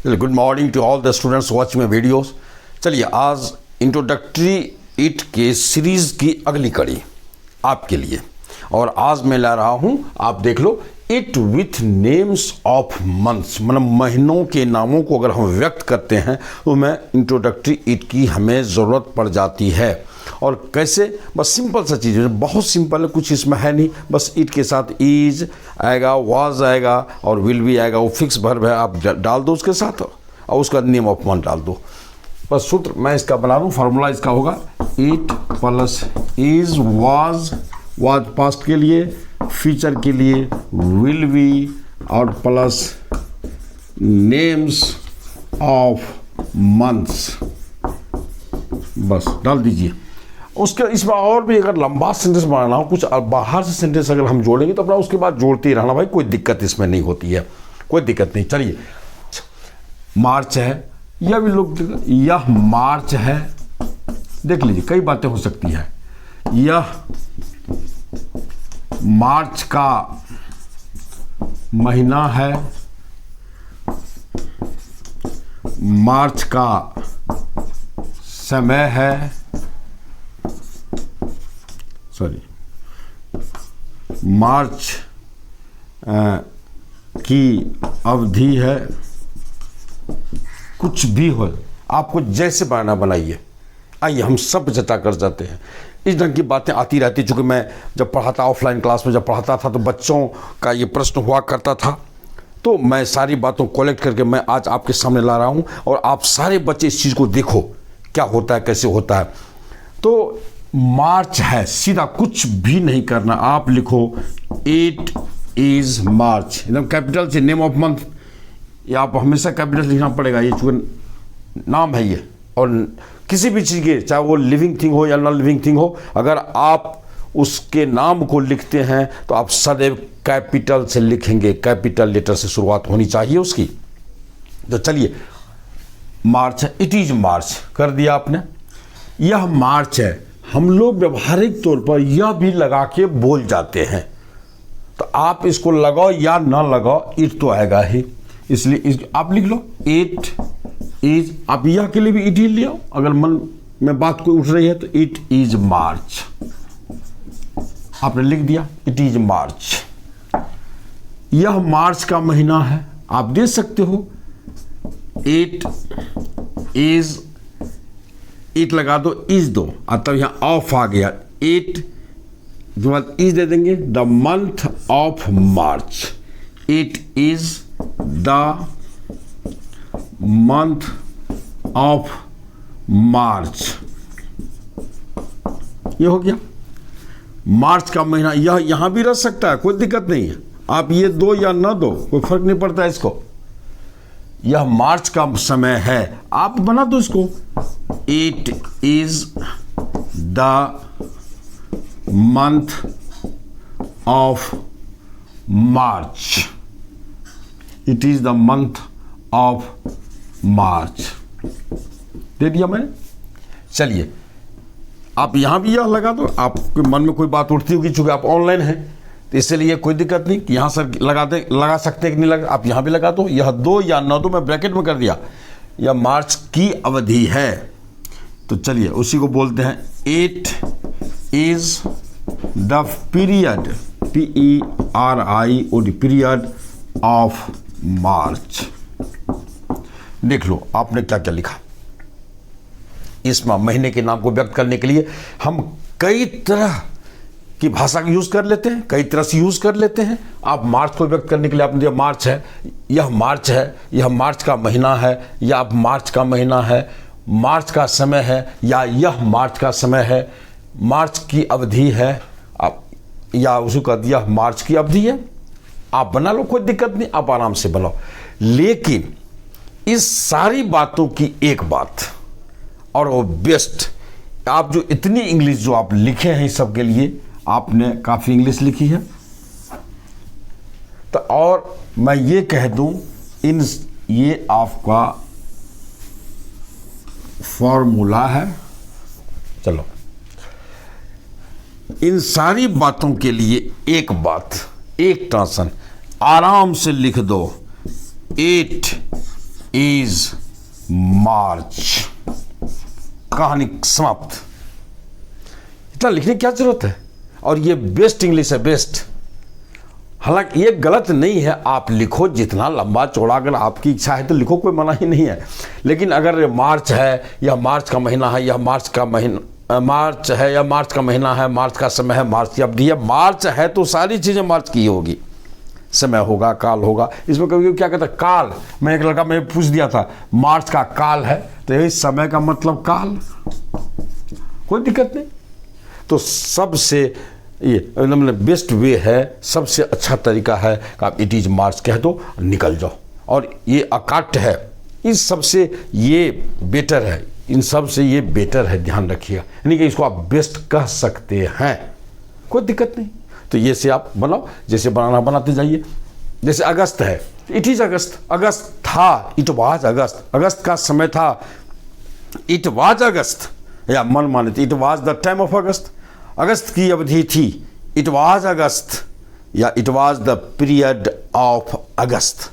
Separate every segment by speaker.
Speaker 1: चलिए, good morning to all the students watch my videos. चलिए, आज इंट्रोडक्टरी इट के सीरीज़ की अगली कड़ी आपके लिए, और आज मैं ला रहा हूं, आप देख लो, it with names of months, मतलब महीनों के नामों को अगर हम व्यक्त करते हैं तो मैं इंट्रोडक्टरी इट की हमें ज़रूरत पड़ जाती है। और कैसे? बस सिंपल सा चीज़ है, बहुत सिंपल है, कुछ इसमें है नहीं, बस इट के साथ इज आएगा, वाज आएगा और विल भी आएगा। वो फिक्स वर्ब है, आप डाल दो उसके साथ और उसका नेम ऑफ मंथ डाल दो। बस सूत्र मैं इसका बना दूँ, फार्मूला इसका होगा it plus is, was past के लिए, फ्यूचर के लिए विल बी, और प्लस नेम्स ऑफ मंथ्स, बस डाल दीजिए। उसके इसमें और भी अगर लंबा सेंटेंस बनाना हो, कुछ बाहर से सेंटेंस अगर हम जोड़ेंगे तो अपना उसके बाद जोड़ते ही रहना भाई, कोई दिक्कत इसमें नहीं होती है, कोई दिक्कत नहीं। चलिए, मार्च है, यह भी लोग, यह मार्च है, देख लीजिए कई बातें हो सकती है। यह मार्च का महीना है, मार्च का समय है, सॉरी, मार्च की अवधि है, कुछ भी हो, आपको जैसे बनाना बनाइए। आइए हम सब जता कर जाते हैं, इस ढंग की बातें आती रहती। चूँकि मैं जब पढ़ाता, ऑफलाइन क्लास में जब पढ़ाता था तो बच्चों का ये प्रश्न हुआ करता था, तो मैं सारी बातों कलेक्ट करके मैं आज आपके सामने ला रहा हूँ, और आप सारे बच्चे इस चीज़ को देखो क्या होता है, कैसे होता है। तो मार्च है, सीधा कुछ भी नहीं करना, आप लिखो इट इज मार्च, एकदम कैपिटल से, नेम ऑफ मंथ, ये आप हमेशा कैपिटल लिखना पड़ेगा, ये चूँकि नाम है ये, और किसी भी चीज़ के, चाहे वो लिविंग थिंग हो या नॉन लिविंग थिंग हो, अगर आप उसके नाम को लिखते हैं तो आप सदैव कैपिटल से लिखेंगे, कैपिटल लेटर से शुरुआत होनी चाहिए उसकी। तो चलिए, मार्च है, इट इज मार्च कर दिया आपने, यह मार्च है। हम लोग व्यवहारिक तौर पर यह भी लगा के बोल जाते हैं, तो आप इसको लगाओ या ना लगाओ, इट तो आएगा ही, इसलिए आप लिख लो इट इज। आप यह के लिए भी इट ही ले आओ, अगर मन में बात कोई उठ रही है तो इट इज मार्च, आपने लिख दिया इट इज मार्च। यह मार्च का महीना है, आप दे सकते हो इट इज, इट लगा दो, इज दो, तब यहां ऑफ आ गया, इट के बाद इज दे देंगे, the month of March, it is the month of मार्च, ये हो गया मार्च का महीना। यह यहां भी रह सकता है, कोई दिक्कत नहीं है, आप ये दो या ना दो, कोई फर्क नहीं पड़ता इसको। यह मार्च का समय है, आप बना दो इसको, it is the month of March, it is the month of March, दे दिया मैंने। चलिए, आप यहां भी यह लगा दो, आपके मन में कोई बात उठती होगी, चूंकि आप ऑनलाइन हैं तो इसलिए कोई दिक्कत नहीं कि यहाँ सर लगा सकते हैं कि नहीं लगा, आप यहाँ भी लगा दो, यह दो या ना दो, मैं ब्रैकेट में कर दिया। यह मार्च की अवधि है, तो चलिए उसी को बोलते हैं it is the period, PERIOD, period of March. देख लो आपने क्या क्या लिखा। इस महीने के नाम को व्यक्त करने के लिए हम कई तरह की भाषा का यूज कर लेते हैं, कई तरह से यूज कर लेते हैं। आप मार्च को व्यक्त करने के लिए आपने दिया मार्च है, यह मार्च है, यह मार्च का महीना है, या आप मार्च का महीना है, मार्च का समय है, या यह मार्च का समय है, मार्च की अवधि है, आप या उसको कह दिया मार्च की अवधि है। आप बना लो, कोई दिक्कत नहीं, आप आराम से बनाओ। लेकिन इस सारी बातों की एक बात, और वो बेस्ट, आप जो इतनी इंग्लिश जो आप लिखे हैं इस सब के लिए, आपने काफ़ी इंग्लिश लिखी है, तो और मैं ये कह दूं, ये आपका फॉर्मूला है। चलो, इन सारी बातों के लिए एक बात, एक ट्रांसन आराम से लिख दो, इट इज मार्च। कहानी समाप्त। इतना लिखने की क्या जरूरत है? और ये बेस्ट इंग्लिश है, बेस्ट। हालांकि ये गलत नहीं है, आप लिखो जितना लंबा चौड़ा, अगर आपकी इच्छा है तो लिखो, कोई मना ही नहीं है। लेकिन अगर मार्च है या मार्च का महीना है या मार्च का महीना, मार्च है या मार्च का महीना है, मार्च का समय है, मार्च की अवधि है, मार्च है तो सारी चीज़ें मार्च की होगी। समय होगा, काल होगा। इसमें कभी क्या कहता है? काल। मैं एक लड़का मैं पूछ दिया था, मार्च का काल है, तो यही समय का मतलब काल, कोई दिक्कत नहीं। तो सबसे ये मतलब बेस्ट वे है, सबसे अच्छा तरीका है कि आप इट इज मार्च कह दो, निकल जाओ। और ये अकाट्य है, इस सबसे ये बेटर है, इन सब से ये बेटर है, ध्यान रखिएगा। यानी कि इसको आप बेस्ट कह सकते हैं, कोई दिक्कत नहीं। तो ये से आप बनाओ, जैसे बनाना बनाते जाइए। जैसे अगस्त है, इट इज अगस्त। अगस्त था, इट वाज अगस्त। अगस्त का समय था, इट वाज अगस्त। या मन माने it was the time of August. अगस्त की अवधि थी, इट वाज अगस्त, या it was the period of August.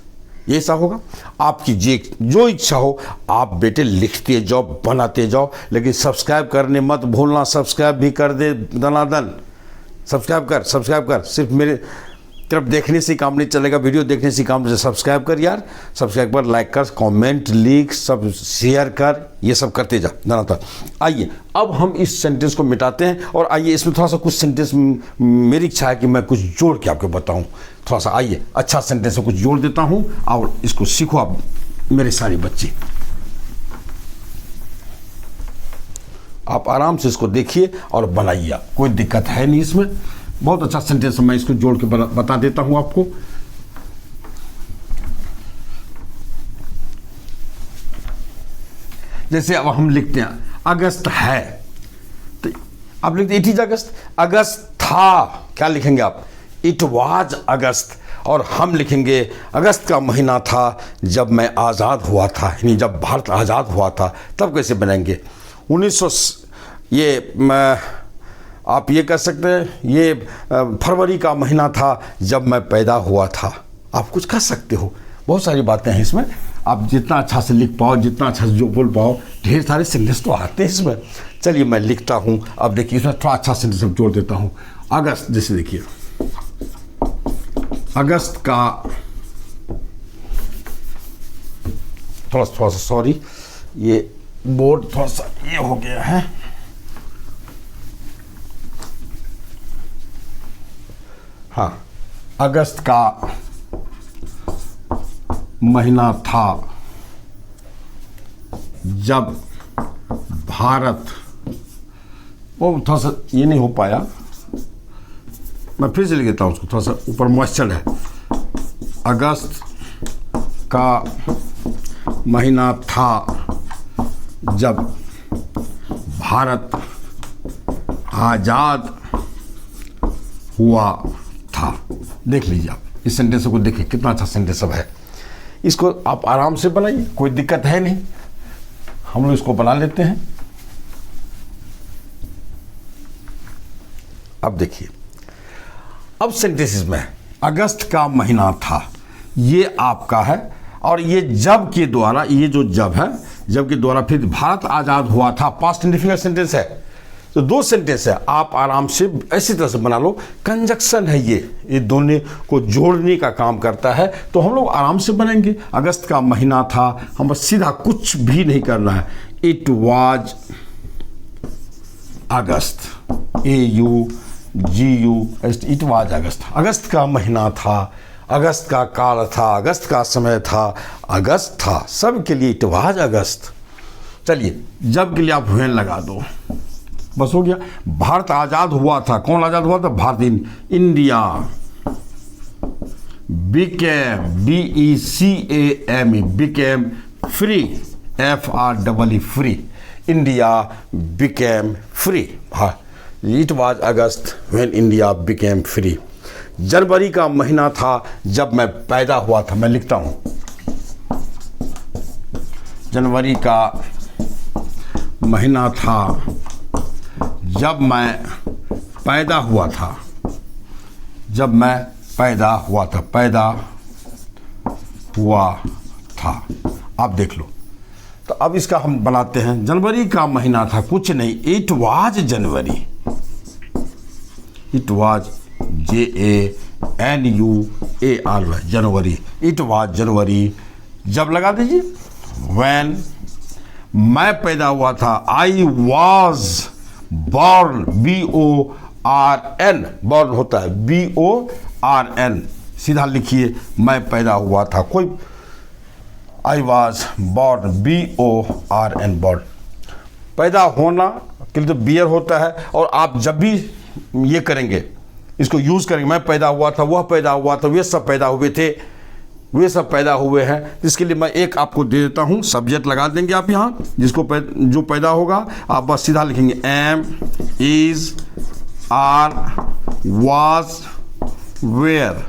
Speaker 1: ये ऐसा होगा। आपकी जो इच्छा हो आप बेटे लिखते जाओ, बनाते जाओ। लेकिन सब्सक्राइब करने मत भूलना। सब्सक्राइब भी कर दे दनादन। सब्सक्राइब कर। सिर्फ मेरे तरफ देखने से काम नहीं चलेगा, वीडियो देखने से काम। सब्सक्राइब कर यार, सब्सक्राइब कर, लाइक कर, कमेंट लिख, सब शेयर कर, ये सब करते जा धनादन। आइए अब हम इस सेंटेंस को मिटाते हैं, और आइए इसमें थोड़ा सा कुछ सेंटेंस मेरी इच्छा है कि मैं कुछ जोड़ के आपको बताऊं। थोड़ा सा आइए अच्छा सेंटेंस में कुछ जोड़ देता हूं, और इसको सीखो आप मेरे सारे बच्चे। आप आराम से इसको देखिए और बनाइए, कोई दिक्कत है नहीं इसमें। बहुत अच्छा सेंटेंस मैं इसको जोड़ के बता देता हूं आपको। जैसे अब हम लिखते हैं अगस्त है, तो आप लिखते इट इज अगस्त। अगस्त था, क्या लिखेंगे आप? इट वाज अगस्त। और हम लिखेंगे अगस्त का महीना था जब मैं आज़ाद हुआ था, यानी जब भारत आज़ाद हुआ था। तब कैसे बनाएंगे? 1900 आप ये कर सकते हैं, ये फरवरी का महीना था जब मैं पैदा हुआ था। आप कुछ कर सकते हो, बहुत सारी बातें हैं इसमें। आप जितना अच्छा से लिख पाओ, जितना अच्छा से जो बोल पाओ, ढेर सारे सेंटेंस तो आते हैं इसमें। चलिए मैं लिखता हूँ। अब देखिए इसमें थोड़ा अच्छा सेंटेंस जोड़ देता हूँ। अगस्त, जैसे देखिए अगस्त का, थोड़ा सा सॉरी, ये बोर्ड थोड़ा सा ये हो गया है। हाँ, अगस्त का महीना था जब भारत, वो थोड़ा सा ये नहीं हो पाया, मैं फिर से लिख देता हूँ उसको, थोड़ा सा ऊपर मॉइस्चर है। अगस्त का महीना था जब भारत आज़ाद हुआ था। देख लीजिए आप इस सेंटेंस को, देखिए कितना अच्छा सेंटेंस सब है। इसको आप आराम से बनाइए, कोई दिक्कत है नहीं। हम लोग इसको बना लेते हैं। अब देखिए, अब सेंटेंसेस में अगस्त का महीना था, ये आपका है। और ये जब के द्वारा, ये जो जब है, जब के द्वारा फिर भारत आज़ाद हुआ था, पास्ट इंडेफिनिट सेंटेंस है। तो दो सेंटेंस है, आप आराम से ऐसी तरह से बना लो। कंजक्शन है ये दोनों को जोड़ने का काम करता है। तो हम लोग आराम से बनाएंगे। अगस्त का महीना था, हम बस सीधा कुछ भी नहीं करना है। It was August, AUGUST, it was August. अगस्त का महीना था, अगस्त का काल था, अगस्त का समय था, अगस्त था, सब के लिए इट वाज अगस्त। चलिए जब के लिए आप व्हेन लगा दो, बस हो गया। भारत आज़ाद हुआ था, कौन आज़ाद हुआ था? भारत। India became, BECAME, became free, FREE, free. India became free. हाँ, it was August when India became free. जनवरी का महीना था जब मैं पैदा हुआ था। मैं लिखता हूँ जनवरी का महीना था जब मैं पैदा हुआ था, जब मैं पैदा हुआ था, पैदा हुआ था। आप देख लो। तो अब इसका हम बनाते हैं। जनवरी का महीना था, कुछ नहीं, it was January, it was JANUARY, January, it was January. जब लगा दीजिए व्हेन, मैं पैदा हुआ था, I was born, BORN, born होता है BORN, सीधा लिखिए मैं पैदा हुआ था, कोई आई वॉज बॉर्न BORN, बॉर्न। पैदा होना के लिए तो बियर होता है, और आप जब भी ये करेंगे, इसको यूज़ करेंगे, मैं पैदा हुआ था, वह पैदा हुआ था, वे सब पैदा हुए थे, वे सब पैदा हुए हैं, जिसके लिए मैं एक आपको दे देता हूँ, सब्जेक्ट लगा देंगे आप यहाँ, जिसको जो पैदा होगा आप बस सीधा लिखेंगे am, is, are, was, were,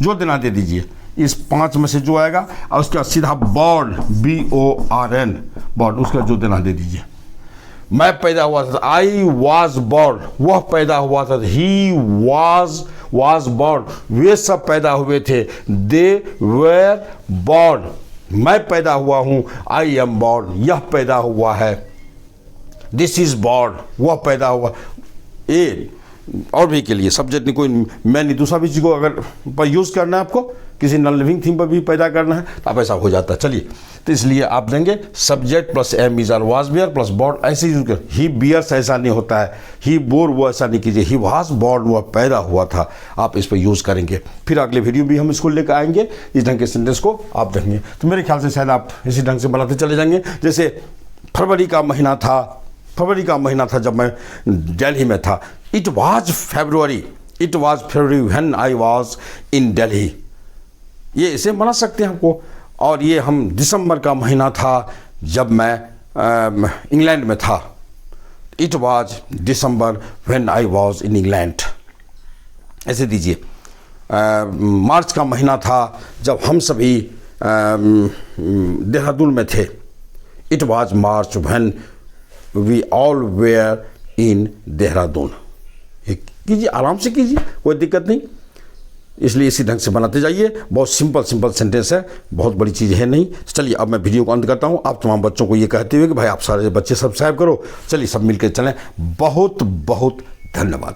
Speaker 1: जो देना दे दीजिए, इस 5 में से जो आएगा, और उसके बाद सीधा बॉर्न, BORN, बॉर्न, उसका जो देना दे दीजिए। मैं पैदा हुआ था, आई वॉज बॉर्न, वह पैदा हुआ था, ही वॉज बॉर्न, वे सब पैदा हुए थे, दे वेर बॉर्न, मैं पैदा हुआ हूँ, आई एम बॉर्न, यह पैदा हुआ है, दिस इज बॉर्न, वह पैदा हुआ। ए और भी के लिए सब्जेक्ट नहीं, कोई मैं नहीं, दूसरा भी चीज़ को अगर पर यूज़ करना है आपको, किसी नॉन लिविंग थिंग पर भी पैदा करना है तो आप ऐसा हो जाता है। चलिए, तो इसलिए आप देंगे subject plus am, is, are, was, were plus born, ऐसे यूज कर। ही बियर्स ऐसा नहीं होता है, ही बोर, वो ऐसा नहीं कीजिए, ही वाज बॉर्न, वह पैदा हुआ था, आप इस पर यूज़ करेंगे। फिर अगले वीडियो भी हम इसको लेकर आएंगे, इस ढंग के सेंटेंस को आप देखेंगे, तो मेरे ख्याल से शायद आप इसी ढंग से बनाते चले जाएंगे। जैसे फरवरी का महीना था जब मैं दिल्ली में था, it was February when I was in Delhi, ये इसे बना सकते हैं हमको। और ये हम दिसंबर का महीना था जब मैं इंग्लैंड में था, it was December when I was in England, ऐसे दीजिए। मार्च का महीना था जब हम सभी देहरादून में थे, it was March when we all were in Dehradun. कीजिए, आराम से कीजिए, कोई दिक्कत नहीं। इसलिए इसी ढंग से बनाते जाइए, बहुत सिंपल सेंटेंस है, बहुत बड़ी चीज़ है नहीं। चलिए अब मैं वीडियो को अंत करता हूँ, आप तमाम बच्चों को ये कहते हुए कि भाई आप सारे बच्चे सब्सक्राइब करो। चलिए सब मिलकर चलें। बहुत बहुत धन्यवाद।